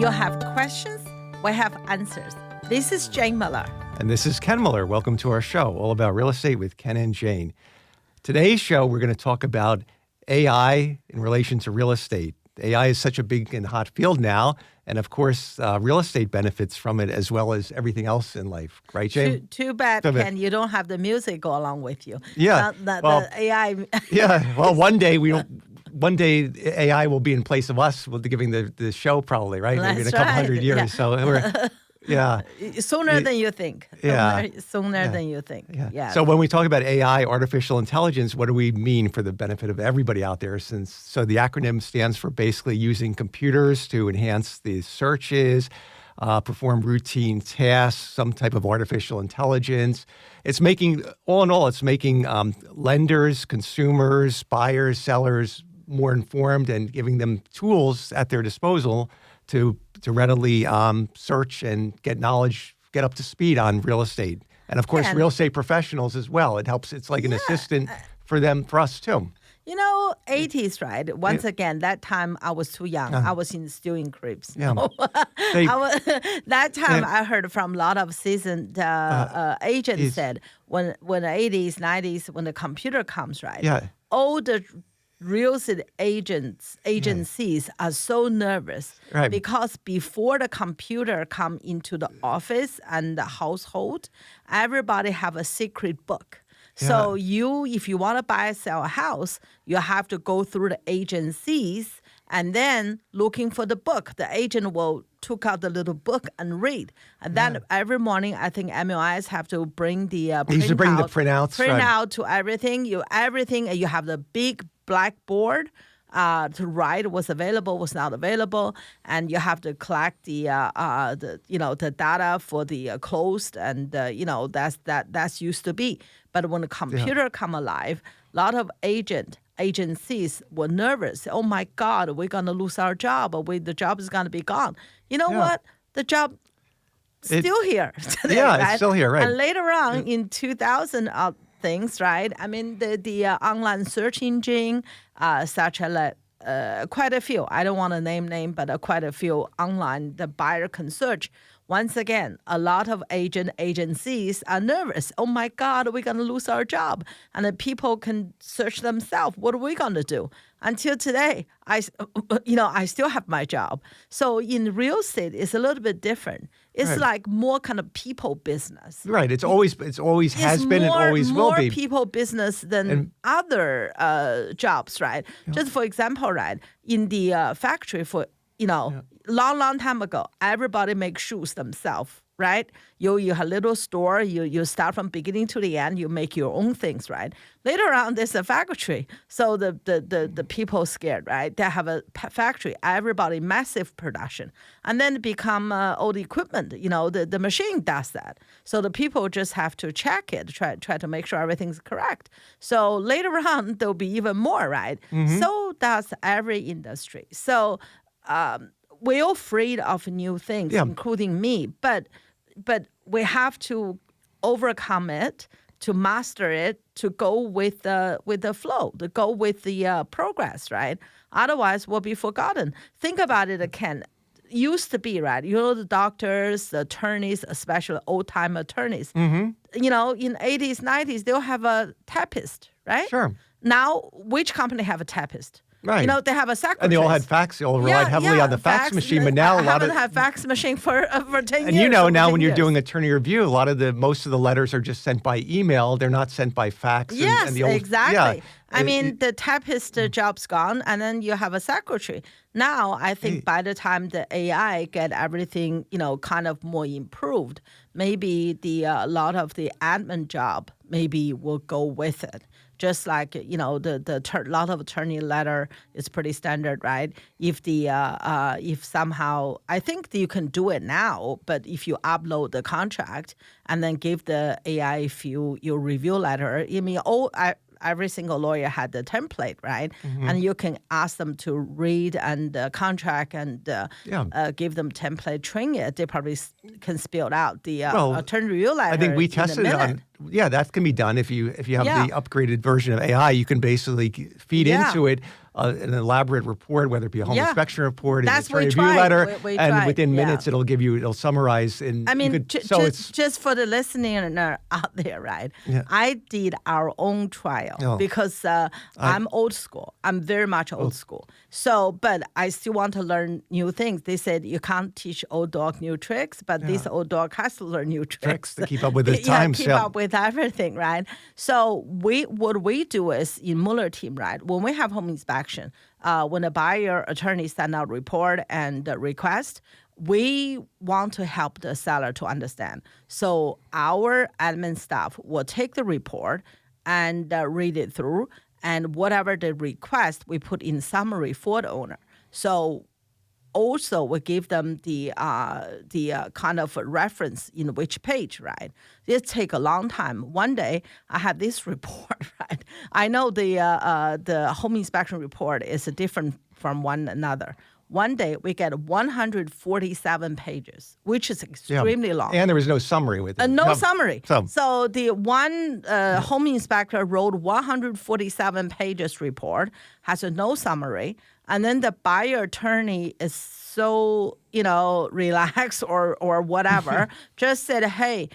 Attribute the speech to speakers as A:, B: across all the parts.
A: You have questions, we have answers. This is Jane Miller.
B: And this is Ken Miller. Welcome to our show, all about real estate with Ken and Jane. Today's show, we're going to talk about AI in relation to real estate. AI is such a big and hot field now. And of course, real estate benefits from it as well as everything else in life. Right, Jane?
A: Too bad, Ken, you don't have the music go along with you.
B: Yeah.
A: The AI.
B: Yeah. Well, one day AI will be in place of us with giving the show probably, right?
A: That's
B: Maybe in a couple hundred years.
A: Yeah.
B: So we're... Yeah.
A: Sooner than you think. Sooner than you think. Yeah.
B: So when we talk about AI, artificial intelligence, what do we mean for the benefit of everybody out there? So the acronym stands for basically using computers to enhance the searches, perform routine tasks, some type of artificial intelligence. It's making, all in all, it's making lenders, consumers, buyers, sellers more informed and giving them tools at their disposal to readily search and get knowledge, get up to speed on real estate. And of course, real estate professionals as well. It helps. It's like an assistant for us too.
A: You know, 80s, right? Once again, that time I was too young. I was still in cribs.
B: Yeah.
A: That time I heard from a lot of seasoned agents said when the 80s, 90s, when the computer comes, right?
B: Yeah.
A: All the real estate agencies are so nervous because before the computer come into the office and the household, everybody have a secret book. So if you want to buy or sell a house, you have to go through the agencies and then looking for the book. The agent will took out the little book and read. And then every morning, I think MLIs have to bring the printout to everything. You have the big blackboard to write what's available, what's not available, and you have to collect the data for the closed, and that's used to be. But when the computer come alive, a lot of agencies were nervous. Oh my God, we're gonna lose our job, or the job is gonna be gone. You know what? The job still here today, right?
B: It's still here, right?
A: And later on in 2000. Things, right? I mean, the online search engine, such as quite a few. I don't want to name, but quite a few online the buyer can search. Once again, a lot of agencies are nervous. Oh my God, we're going to lose our job. And the people can search themselves. What are we going to do? Until today, I still have my job. So in real estate, it's a little bit different. It's like more kind of people business.
B: Right. It's always has been and always will be.
A: More people business than other jobs, right? Yeah. Just for example, right, in the factory long time ago, everybody makes shoes themselves, right? You have a little store, you start from beginning to the end, you make your own things, right? Later on, there's a factory. So the people scared, right? They have a factory, everybody, massive production. And then become all the equipment, the machine does that. So the people just have to check it, try to make sure everything's correct. So later on, there'll be even more, right? Mm-hmm. So does every industry. So we're all afraid of new things, including me. But we have to overcome it, to master it, to go with the flow, to go with the progress, right? Otherwise, we'll be forgotten. Think about it, Ken. Used to be, right? The doctors, the attorneys, especially old-time attorneys. Mm-hmm. In 80s, 90s, they'll have a typist, right?
B: Sure.
A: Now, which company have a typist?
B: Right.
A: They have a secretary.
B: And they all had fax. They all relied heavily on the fax machine. But now
A: I haven't had fax machine for 10 years.
B: And now when you're doing attorney review, most of the letters are just sent by email. They're not sent by fax.
A: Yes, exactly. Yeah. I mean, the typist job's gone, and then you have a secretary. Now, I think by the time the AI get everything, kind of more improved, maybe a lot of the admin job maybe will go with it. Just like, the lot of attorney letter is pretty standard, right? If somehow, I think you can do it now, but if you upload the contract and then give the AI your review letter, every single lawyer had the template, right? Mm-hmm. And you can ask them to read and contract and give them template, train it. They probably can spill out the attorney review letter.
B: I think we tested it on. Yeah, that can be done if you have the upgraded version of AI. You can basically feed into it an elaborate report, whether it be a home inspection report, an attorney review
A: tried.
B: letter,
A: We
B: and
A: tried.
B: within minutes it'll summarize. And
A: I mean,
B: it's
A: just for the listener out there, right?
B: Yeah.
A: I did our own trial because I'm old school. I'm very much old school. So, but I still want to learn new things. They said you can't teach old dog new tricks, but this old dog has to learn new tricks
B: to keep up with the times.
A: Keep up with everything, right? So what we do is in Mueller team, right? When we have home inspection, when a buyer attorney send out report and request, we want to help the seller to understand. So our admin staff will take the report and read it through, and whatever the request, we put in summary for the owner. So also we give them the kind of a reference in which page, right? It take a long time. One day I had this report, right? I know the home inspection report is different from one another. One day we get 147 pages, which is extremely long.
B: And there was no summary with it.
A: No summary.
B: So
A: the one home inspector wrote 147 pages report, has no summary. And then the buyer attorney is so, relaxed or whatever, just said, hey,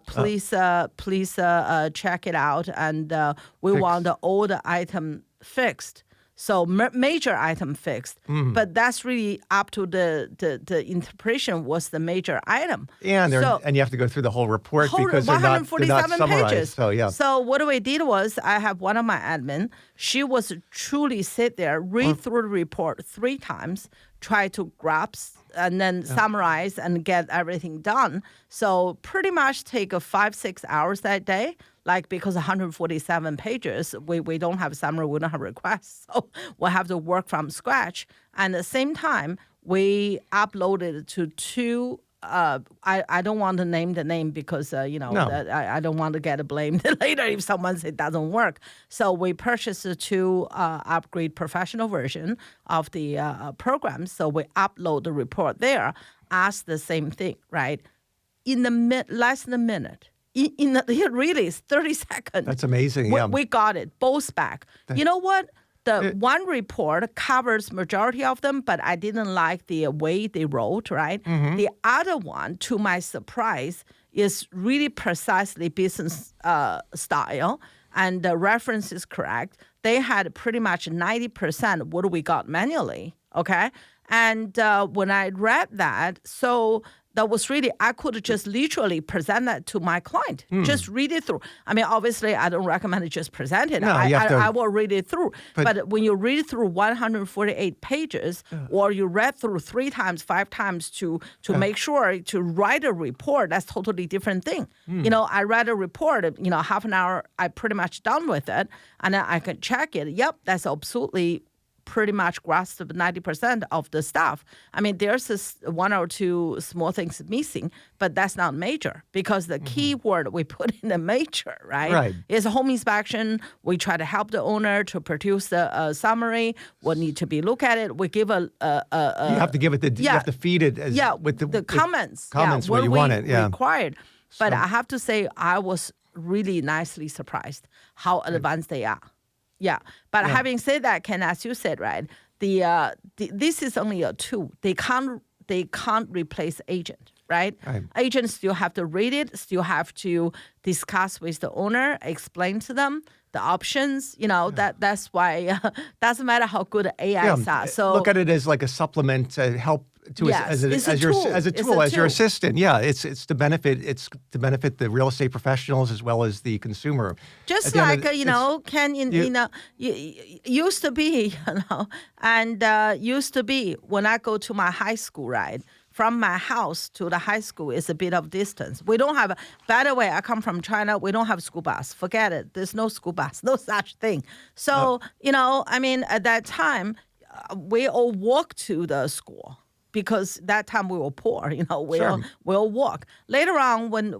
A: please check it out. And we want the old item fixed. So major item fixed, but that's really up to the interpretation. Was the major item?
B: And you have to go through the whole report because they're not summarized.
A: Pages.
B: So
A: So what we did was I have one of my admin. She was truly sit there, read through the report 3 times, try to grasp and then summarize and get everything done. So pretty much take 5-6 hours that day. Like, because 147 pages, we don't have summary, we don't have requests. So we'll have to work from scratch. And at the same time, we uploaded to 2, I don't want to name the name because, I don't want to get blamed later if someone says it doesn't work. So we purchased 2 upgrade professional version of the program. So we upload the report there, ask the same thing, right? In the less than a minute. Really, it's 30 seconds.
B: That's amazing.
A: We got it, both back. You know what? The one report covers majority of them, but I didn't like the way they wrote, right? Mm-hmm. The other one, to my surprise, is really precisely business style, and the reference is correct. They had pretty much 90% what we got manually, okay? And when I read that, so that was really, I could just literally present that to my client, just read it through. I mean, obviously, I don't recommend it just present it.
B: No,
A: I will read it through. But when you read through 148 pages, or you read through 3 times, 5 times to make sure to write a report, that's totally different thing. I read a report, half an hour, I pretty much done with it, and then I can check it. Yep, that's absolutely pretty much grasped 90% of the stuff. I mean, there's 1 or 2 small things missing, but that's not major because the key word we put in the major, right? Is a home inspection. We try to help the owner to produce a summary. What need to be looked at it. We give you
B: have to give it you have to feed it with the
A: comments.
B: Comments where you want it. Yeah.
A: Required. But I have to say, I was really nicely surprised how advanced they are. Yeah, but having said that, Ken, as you said, right, this is only a tool. They can't replace agent, right? Agents still have to read it, still have to discuss with the owner, explain to them the options. That's why doesn't matter how good AIs are. So
B: look at it as like a supplement to help. As a tool, as your assistant. Yeah, it's to benefit the real estate professionals as well as the consumer.
A: Just like Ken, used to be, and used to be when I go to my high school, right? From my house to the high school is a bit of distance. We don't have, by the way, I come from China. We don't have school bus. Forget it. There's no school bus, no such thing. So, at that time, we all walk to the school. Because that time we were poor, we'll walk. Later on, when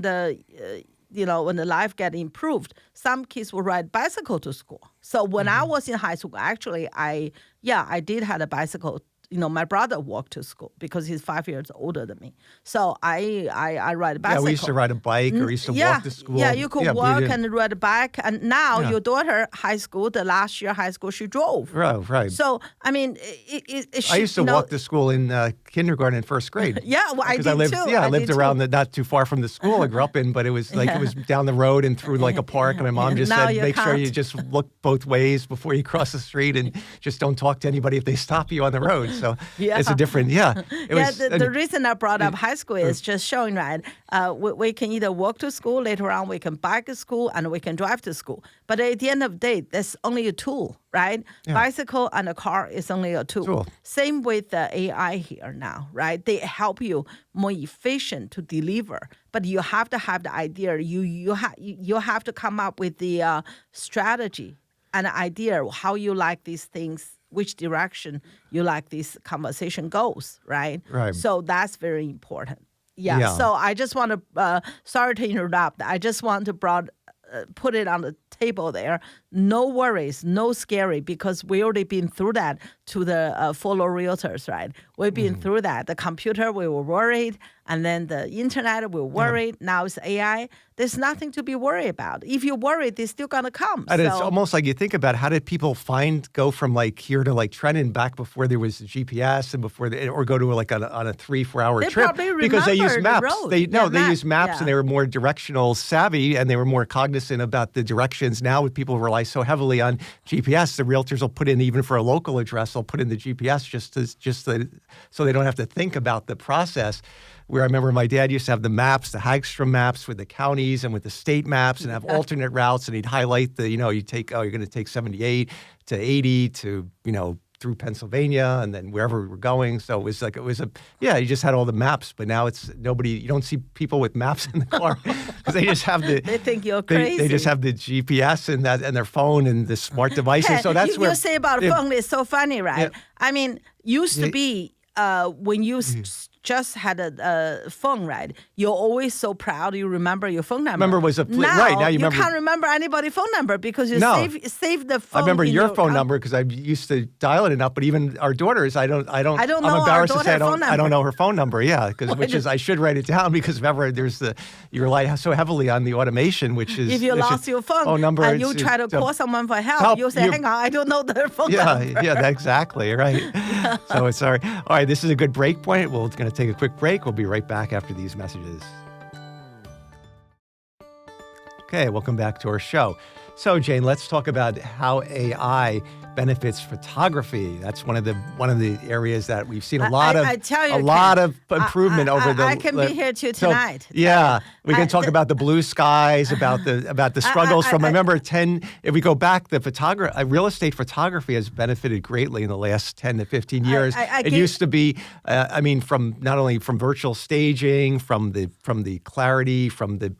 A: the life get improved, some kids will ride bicycle to school. So when I was in high school, actually, I did have a bicycle my brother walked to school because he's 5 years older than me. So I ride a bicycle.
B: Yeah, we used to ride a bike or used to walk to school.
A: Yeah, you could walk and ride a bike. And now your daughter, the last year high school, she drove.
B: Right.
A: So, I mean,
B: I used to walk to school in kindergarten and first grade.
A: Yeah, well, I did too.
B: Yeah, I lived around not too far from the school I grew up in, but it was like it was down the road and through like a park. And my mom just said, make sure you just look both ways before you cross the street and just don't talk to anybody if they stop you on the road. So it's a different,
A: the reason I brought up high school is just showing, right? We can either walk to school, later on we can bike to school, and we can drive to school. But at the end of the day, that's only a tool, right? Yeah. Bicycle and a car is only a tool. Same with the AI here now, right? They help you more efficient to deliver, but you have to have the idea. You have to come up with the strategy, an idea how you like these things, which direction you like this conversation goes, right?
B: Right.
A: So that's very important. Yeah. So I just want to, sorry to interrupt. I just want to put it on the table there. No worries, no scary, because we already been through that to the fellow realtors, right? We've been through that. The computer, we were worried, and then the internet, we were worried. Now it's AI. There's nothing to be worried about. If you're worried, they're still going to come.
B: And it's almost like you think about how did people go from like here to like Trenton back before there was GPS and or go to like on a 3-4 hour trip because they use maps. They use maps and they were more directional savvy and they were more cognizant about the directions. Now with people rely so heavily on GPS, the realtors will put in, even for a local address, they'll put in the GPS so they don't have to think about the process. Where I remember my dad used to have the maps, the Hagstrom maps with the counties and with the state maps and have alternate routes, and he'd highlight you're going to take 78 to 80 to, through Pennsylvania and then wherever we were going. So you just had all the maps, but now you don't see people with maps in the car because they just have
A: they think you're crazy.
B: They just have the GPS and their phone and the smart devices. So that's
A: you say about phone is so funny, right? Yeah. I mean, used to be when you just had a phone, right? You're always so proud you remember your phone number.
B: Now you remember.
A: Can't remember anybody's phone number because you save the phone.
B: I remember your phone number because I used to dial it enough, but even our daughters, I don't know. I'm embarrassed to say I don't know her phone number. Yeah, I should write it down because remember you rely so heavily on the automation, which is
A: if you lost your phone number and you try to call someone for help, you say, "Hang on, I don't know their phone number."
B: Yeah, exactly, right. So it's sorry. All right, this is a good break point. We're going to take a quick break. We'll be right back after these messages. Okay, welcome back to our show. So, Jane, let's talk about how AI benefits photography. That's one of the areas that we've seen a lot of improvement over the.
A: I can be here too tonight.
B: We can talk about the blue skies, about the struggles from. I remember if we go back, the real estate photography has benefited greatly in the last 10 to 15 years. It used to be, from not only from virtual staging, from the clarity, from the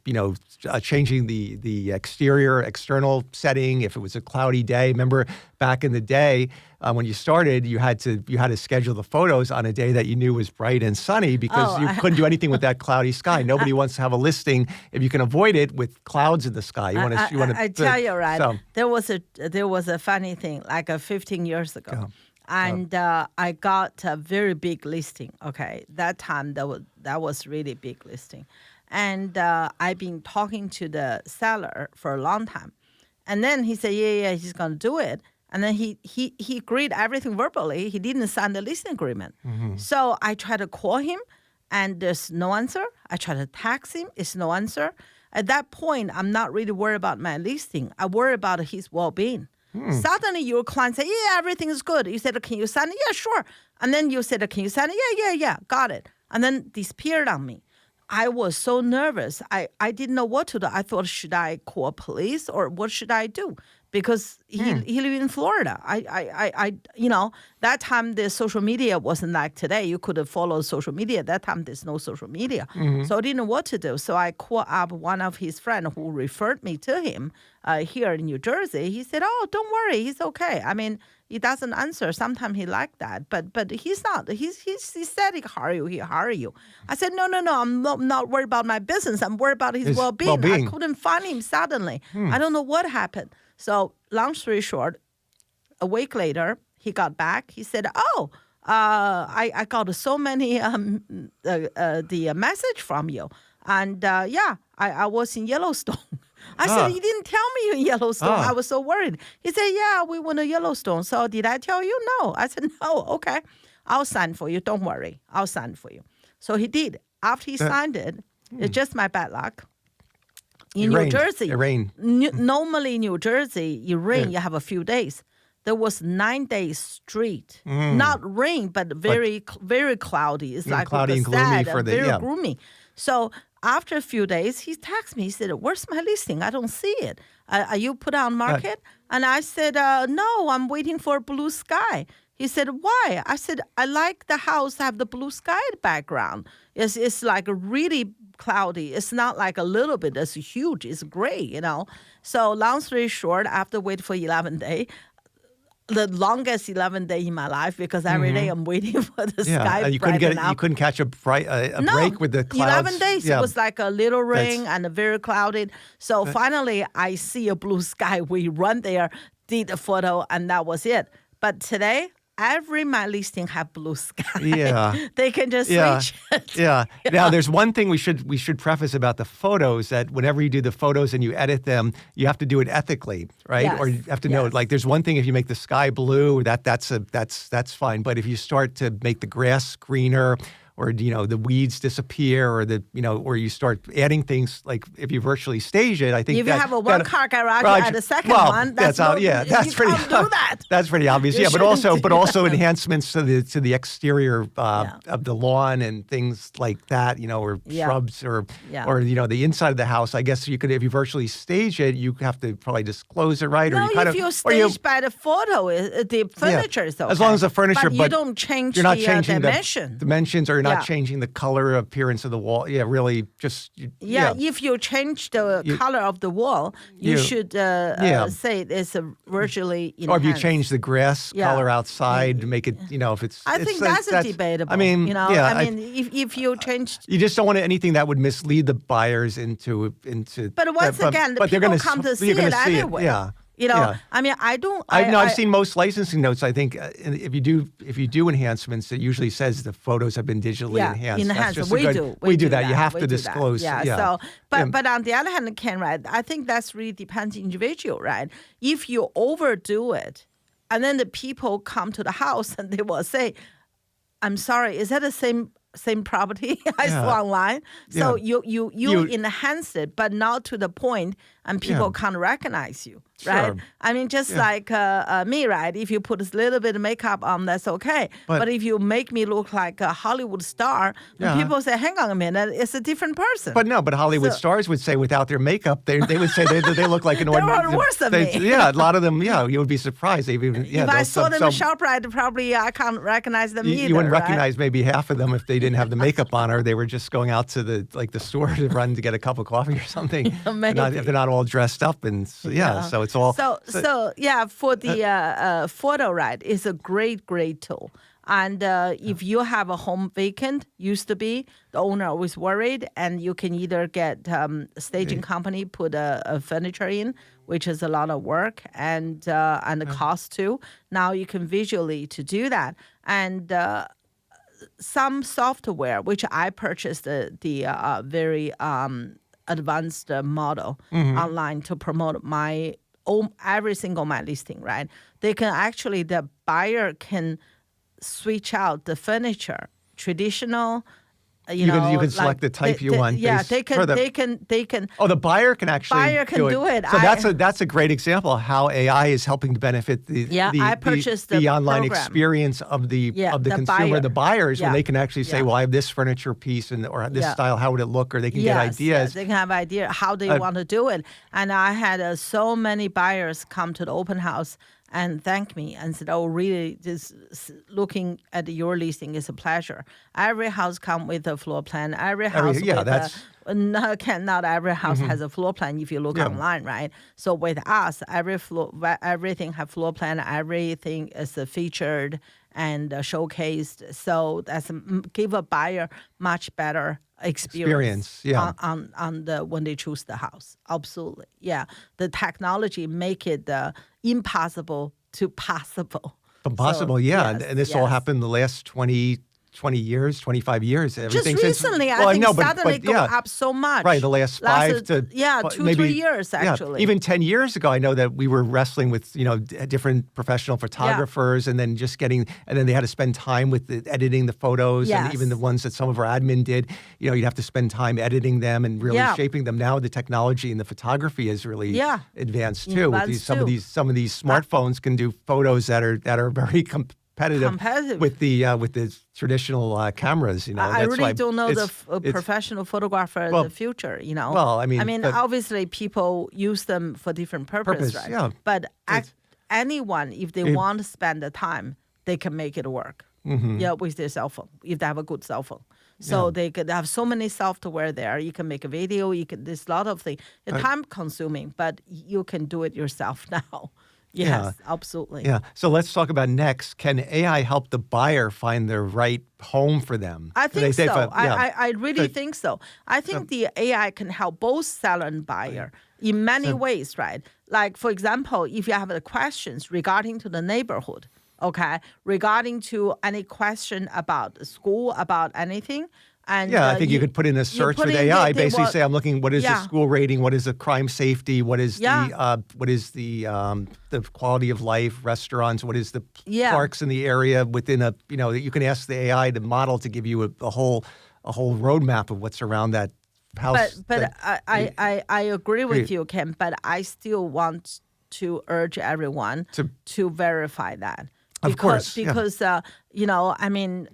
B: changing the external setting. If it was a cloudy day, remember back in the day when you started, you had to schedule the photos on a day that you knew was bright and sunny because you couldn't do anything with that cloudy sky. Nobody wants to have a listing if you can avoid it with clouds in the sky.
A: I tell you, right? So. There was a funny thing like 15 years ago. And I got a very big listing. Okay, that time that was really big listing, and I've been talking to the seller for a long time, and then he said, yeah, he's gonna do it, and then he agreed everything verbally. He didn't sign the listing agreement. Mm-hmm. So I tried to call him, and there's no answer. I tried to text him, it's no answer. At that point, I'm not really worried about my listing. I worry about his well-being. Suddenly your client said, yeah, everything is good. You said, can you sign it? Yeah, sure. And then you said, can you sign it? Yeah, got it. And then disappeared on me. I was so nervous. I didn't know what to do. I thought, should I call police or what should I do? Because he lived in Florida. That time the social media wasn't like today. You could follow social media. That time there's no social media. Mm-hmm. So I didn't know what to do. So I called up one of his friends who referred me to him here in New Jersey. He said, oh, don't worry. He's okay. I mean, he doesn't answer. Sometimes he like that. But he's not. He said he hire you. I said, no. I'm not worried about my business. I'm worried about his well-being. I couldn't find him suddenly. I don't know what happened. So long story short, a week later, he got back. He said, oh, I got so many the message from you. And I was in Yellowstone. I said, you didn't tell me you're in Yellowstone. I was so worried. He said, yeah, we went to Yellowstone. So did I tell you? No. I said, no, okay. I'll sign for you. Don't worry. I'll sign for you. So he did. After he signed it, it's just my bad luck. In New Jersey,
B: it rained.
A: Normally in New Jersey, you rain, you have a few days. There was 9 days straight. Not rain, but very cloudy. It's like
B: cloudy and gloomy for the
A: very gloomy. So after a few days, he texted me. He said, where's my listing? I don't see it. Are you put on market? And I said, no, I'm waiting for blue sky. He said, why? I said, I like the house have the blue sky background. It's like really cloudy. It's not like a little bit. It's huge. It's gray, So long story short, after wait for 11 days, the longest 11 day in my life, because every day I'm waiting for the sky
B: you
A: brighten up.
B: You couldn't catch a break with the clouds.
A: 11 days it was like a little rain and very cloudy. So finally I see a blue sky. We run there, did a photo, and that was it. But today, every my listing have blue sky.
B: Yeah.
A: They can just switch it.
B: Yeah. Now, there's one thing we should preface about the photos, that whenever you do the photos and you edit them, you have to do it ethically, right?
A: Yes.
B: Or you have to know, like, there's one thing if you make the sky blue, that's fine. But if you start to make the grass greener, or the weeds disappear, or you start adding things, like if you virtually stage it, I think
A: if you have a one-car garage and a second one, that's pretty. Do that.
B: That's pretty obvious.
A: You
B: but also enhancements to the exterior of the lawn and things like that, or shrubs or the inside of the house. I guess you could, if you virtually stage it, you have to probably disclose it, right?
A: No, if you stage by the photo, the furniture is okay.
B: As long as the furniture,
A: but you don't change the
B: dimensions, or you're not changing the color appearance of the wall. Yeah, really, just
A: if you change the color of the wall, you should say it's virtually enhanced.
B: Or if you change the grass color outside to make it, if it's.
A: I think that's debatable.
B: I mean,
A: if you changed.
B: You just don't want anything that would mislead the buyers into.
A: But once again, the people come to see it anyway.
B: I've seen most licensing notes. I think if you do enhancements, it usually says the photos have been digitally enhanced. We do that. You have to disclose.
A: But on the other hand, Ken, right? I think that's really depends individual, right? If you overdo it, and then the people come to the house and they will say, "I'm sorry, is that the same property I saw online?" So you enhance it, but not to the point, and people can't recognize you. Right?
B: Sure.
A: I mean, just like me, right? If you put a little bit of makeup on, that's okay. But if you make me look like a Hollywood star, people say, hang on a minute, it's a different person.
B: But Hollywood stars would say without their makeup, they would say they look like an ordinary.
A: They're worse than me.
B: Yeah, a lot of them, you would be surprised.
A: If I saw them in ShopRite, probably I can't recognize them either.
B: You wouldn't recognize maybe half of them if they didn't have the makeup on, or they were just going out to the store to run to get a cup of coffee or something. If they're not all dressed up. And so it's all.
A: For the photo, right, it's a great tool. And if you have a home vacant, used to be, the owner always worried, and you can either get a staging company put a furniture in, which is a lot of work and the cost too. Now you can visually to do that. And some software, which I purchased the very advanced model online to promote every single my listing, right? They can actually, the buyer can switch out the furniture, traditional,
B: you can select the type you want.
A: They can.
B: Oh, the buyer can actually
A: do it.
B: So that's a great example of how AI is helping to benefit
A: I purchased the
B: online
A: program.
B: Experience of the consumer, the buyers, when they can actually say, well, I have this furniture piece or this style, how would it look? Or they can get ideas.
A: Yes, they can have idea how they want to do it. And I had so many buyers come to the open house and thank me and said, "Oh, really? Just looking at your listing is a pleasure. Every house comes with a floor plan. Not every house has a floor plan if you look online, right? So with us, everything have floor plan. Everything is featured and showcased. So that's give a buyer much better experience on when they choose the house. Absolutely, the technology make it impossible to possible.
B: Possible,
A: So,
B: yeah.
A: yes,
B: And this all
A: yes.
B: happened the last 20 years, 25 years.
A: Just
B: Everything since,
A: recently,
B: well,
A: I think
B: know,
A: suddenly go
B: yeah.
A: up so much.
B: Right, the last 5 to
A: two,
B: maybe
A: 3 years actually.
B: Yeah, even 10 years ago, I know that we were wrestling with different professional photographers, and then and then they had to spend time with editing the photos, and
A: Yes.
B: even the ones that some of our admin did. You'd have to spend time editing them and really shaping them. Now the technology and the photography is really advanced too. With
A: Advanced
B: some of these smartphones can do photos that are very competitive with the traditional cameras.
A: I really don't know the professional photographer in the future.
B: Well, I mean,
A: obviously people use them for different purpose, right?
B: Yeah.
A: But anyone, if they want to spend the time, they can make it work. With their cell phone, if they have a good cell phone. So they could have so many software there. You can make a video. There's a lot of things. It's time consuming, but you can do it yourself now. Yes, absolutely.
B: Yeah. So let's talk about next. Can AI help the buyer find the right home for them?
A: I think so. I really think so. I think the AI can help both seller and buyer in many ways, right? Like, for example, if you have the questions regarding to the neighborhood, regarding to any question about the school, about anything. And,
B: I think you could put in a search with AI. Basically, say I'm looking. What is the school rating? What is the crime safety? What is the quality of life? Restaurants? What is the parks in the area? Within you can ask the AI, the model, to give you a whole roadmap of what's around that house.
A: But I agree with you, Ken. But I still want to urge everyone to verify that. Because a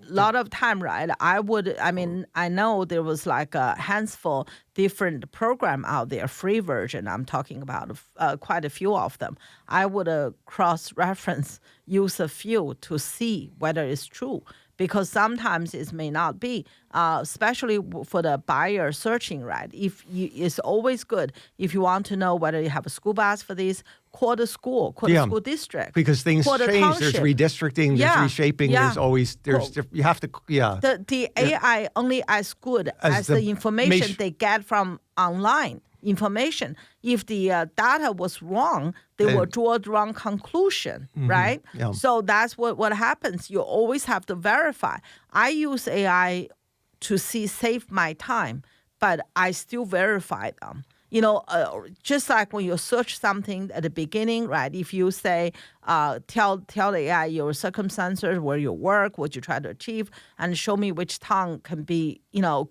A: lot of time, right? I know there was like a handful different program out there, free version. I'm talking about quite a few of them. I would cross-reference, use a few to see whether it's true. Because sometimes it may not be, especially for the buyer searching, right? It's always good if you want to know whether you have a school bus for this, call the school district.
B: Because things change. There's redistricting, there's reshaping. There's always, you have to,
A: The AI only as good as the information they get from online information. If the data was wrong, they will draw the wrong conclusion, right? Yeah. So that's what happens. You always have to verify. I use AI to save my time, but I still verify them. Just like when you search something at the beginning, right? If you say, tell the AI your circumstances, where you work, what you try to achieve, and show me which town can be,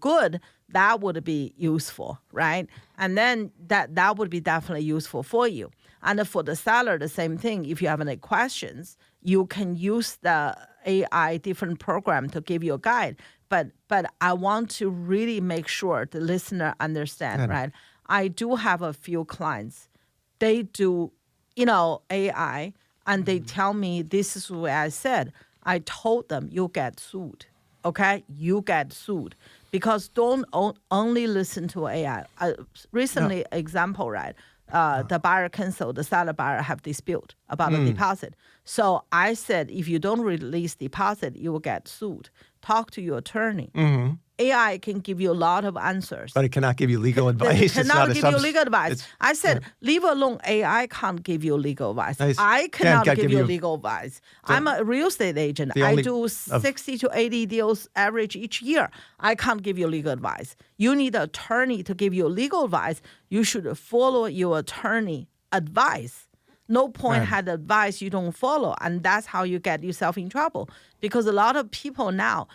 A: good, that would be useful, right? And then that would be definitely useful for you. And for the seller, the same thing. If you have any questions, you can use the AI different program to give you a guide. But I want to really make sure the listener understand, right? I do have a few clients. They do, AI, and they tell me this is what I said. I told them, you get sued, okay? You get sued. Because don't only listen to AI. Recently, example, right? The buyer canceled, the seller buyer have dispute about the deposit. So I said, if you don't release deposit, you will get sued. Talk to your attorney. AI can give you a lot of answers.
B: But it cannot give you legal advice.
A: It cannot give you legal advice. I said, leave alone AI can't give you legal advice. I cannot give you legal advice. I'm a real estate agent. I do 60 to 80 deals average each year. I can't give you legal advice. You need an attorney to give you legal advice. You should follow your attorney advice. No point had advice you don't follow. And that's how you get yourself in trouble. Because a lot of people now,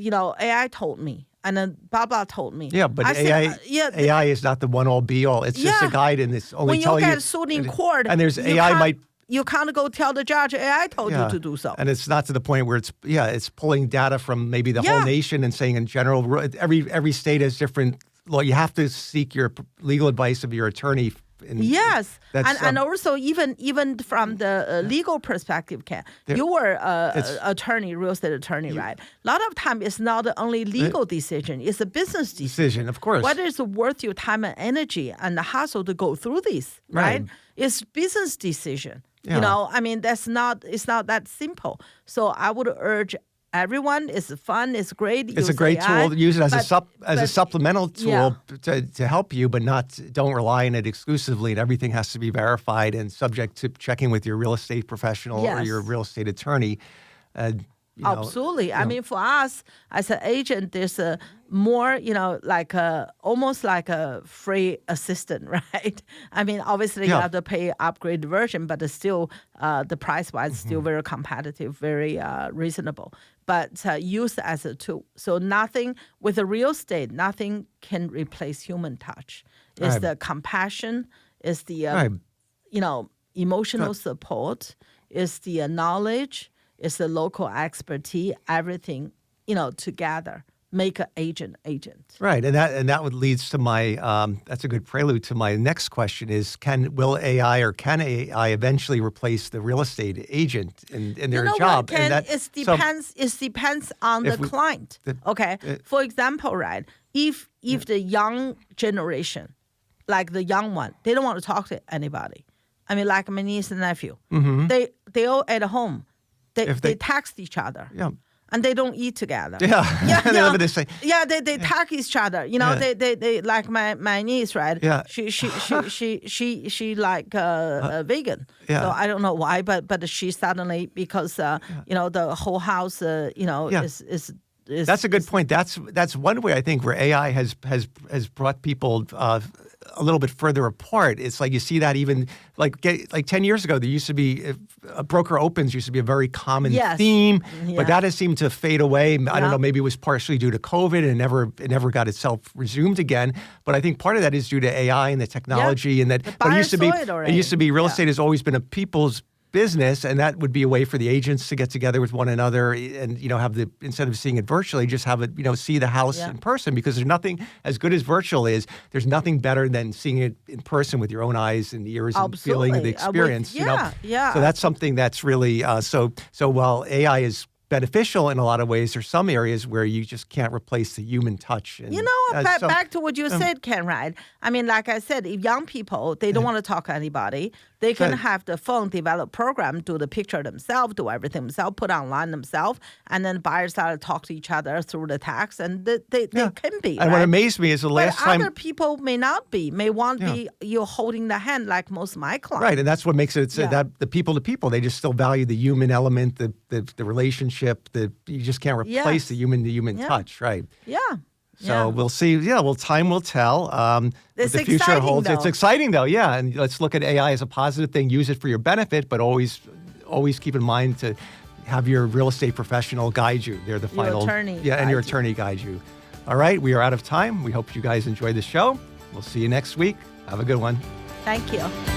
A: AI told me, and then blah, blah told me.
B: Yeah, but AI is not the one all be all. It's just a guide, and it's only telling you.
A: When you get sued in court,
B: and there's AI
A: you can't go tell the judge AI told you to do so.
B: And it's not to the point where it's pulling data from maybe the whole nation and saying in general, every state has different law. You have to seek your legal advice of your attorney.
A: Yes, and also even from the legal perspective, Ken, you were attorney, real estate attorney, right? A lot of time it's not the only legal decision; it's a business decision.
B: Of course.
A: Whether it's worth your time and energy and the hassle to go through this, right? It's business decision. Yeah. It's not that simple. So I would urge everyone. It's fun. It's great.
B: It's a great tool. Use it as a supplemental tool to help you, but don't rely on it exclusively. And everything has to be verified and subject to checking with your real estate professional or your real estate attorney.
A: Absolutely. I mean, for us as an agent, there's a more, almost like a free assistant, right? I mean, obviously you have to pay upgrade version, but it's still the price-wise still very competitive, very reasonable. But used as a tool. So nothing with the real estate, nothing can replace human touch. It's the compassion, it's the emotional support, it's the knowledge. It's the local expertise, everything, together make an agent.
B: Right, and that would leads to my that's a good prelude to my next question is can AI eventually replace the real estate agent in their job?
A: Ken, it depends on the client. For example, right, if the young generation, like the young one, they don't want to talk to anybody. I mean, like my niece and nephew, they all at home. They text each other. Yeah. And they don't eat together.
B: They
A: text each other. They like my niece, right? Yeah. She like vegan. Yeah. So I don't know why, but she suddenly because the whole house is
B: that's a good point. That's one way I think where AI has brought people a little bit further apart. It's like you see that even like 10 years ago, there used to be a broker opens used to be a very common theme, but that has seemed to fade away. I don't know, maybe it was partially due to COVID and it never got itself resumed again. But I think part of that is due to AI and the technology and that. But it used to be real estate has always been a people's business, and that would be a way for the agents to get together with one another and have instead of seeing it virtually, just have it see the house in person, because there's nothing as good as virtual is. There's nothing better than seeing it in person with your own eyes and ears and feeling the experience. So that's something that's really so while AI is beneficial in a lot of ways, there's some areas where you just can't replace the human touch. And,
A: back to what you said, Ken, right? I mean, like I said, if young people, they don't want to talk to anybody, they can have the phone develop program, do the picture themselves, do everything themselves, put online themselves, and then buyers start to talk to each other through the text, and they can be.
B: And what amazed me is the last time...
A: other people may not be, may want to be you holding the hand like most of my clients.
B: Right, and that's what makes it that the people to people, they just still value the human element, the relationship, you just can't replace the human touch, right?
A: Yeah.
B: So we'll see. Yeah, time will tell.
A: It's
B: what the future holds.
A: Though.
B: It's exciting, though. Yeah, and let's look at AI as a positive thing. Use it for your benefit, but always keep in mind to have your real estate professional guide you. They're the final
A: attorney.
B: Yeah, and your attorney guide you. All right, we are out of time. We hope you guys enjoyed the show. We'll see you next week. Have a good one.
A: Thank you.